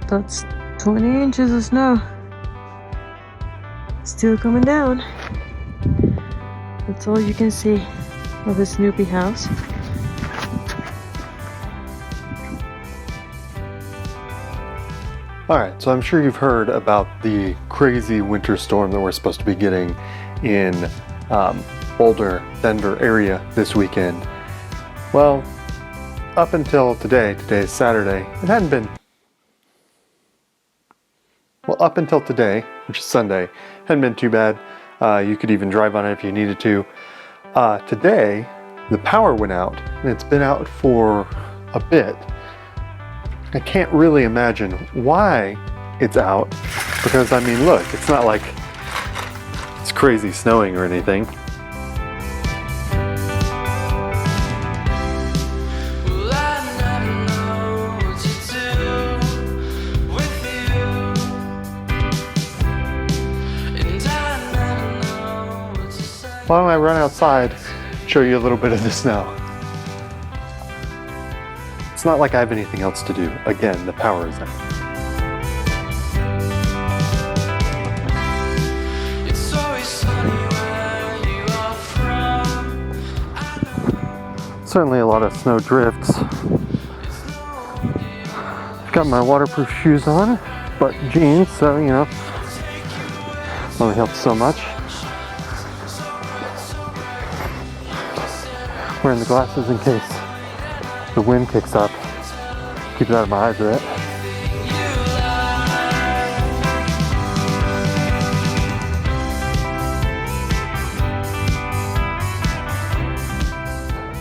That's 20 inches of snow. Still coming down. That's all you can see of the Snoopy house. Alright, so I'm sure you've heard about the crazy winter storm that we're supposed to be getting in Boulder, Denver area this weekend. Well, up until today is Saturday, it hadn't been. Well, up until today, which is Sunday, hadn't been too bad. You could even drive on it if you needed to. Today, the power went out, and it's been out for a bit. I can't really imagine why it's out, because I mean, look, it's not like it's crazy snowing or anything. Why don't I run outside and show you a little bit of the snow? It's not like I have anything else to do. Again, the power is out. Certainly a lot of snow drifts. I've got my waterproof shoes on, but jeans, so you know, only helps so much. Wearing the glasses in case the wind kicks up. Keep it out of my eyes, right?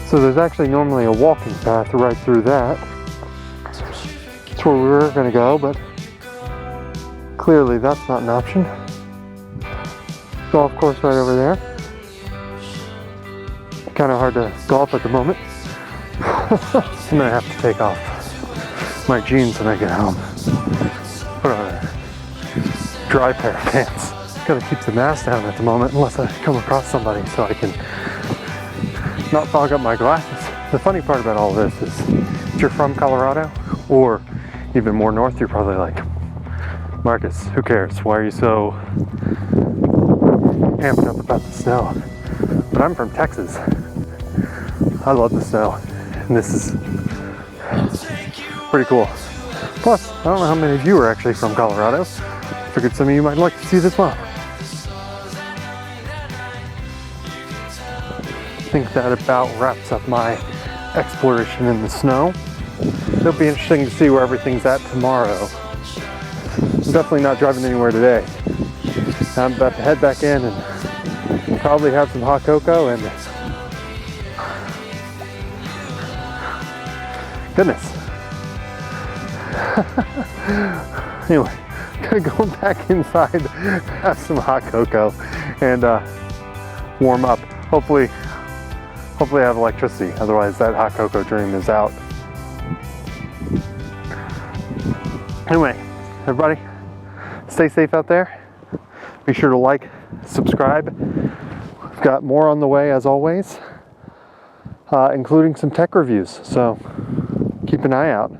So there's actually normally a walking path right through that. That's where we were going to go, but clearly that's not an option. Golf course right over there. Kind of hard to golf at the moment. I'm gonna have to take off my jeans when I get home. Put on a dry pair of pants. Gotta keep the mask down at the moment unless I come across somebody so I can not fog up my glasses. The funny part about all this is if you're from Colorado or even more north, you're probably like, Marcus, who cares? Why are you so amped up about the snow? But I'm from Texas. I love the snow, and this is pretty cool. Plus, I don't know how many of you are actually from Colorado. Figured some of you might like to see this one. I think that about wraps up my exploration in the snow. It'll be interesting to see where everything's at tomorrow. I'm definitely not driving anywhere today. I'm about to head back in and probably have some hot cocoa and goodness. Anyway, gonna go back inside, have some hot cocoa, and warm up. Hopefully I have electricity. Otherwise, that hot cocoa dream is out. Anyway, everybody, stay safe out there. Be sure to like, subscribe. We've got more on the way as always, including some tech reviews. So keep an eye out.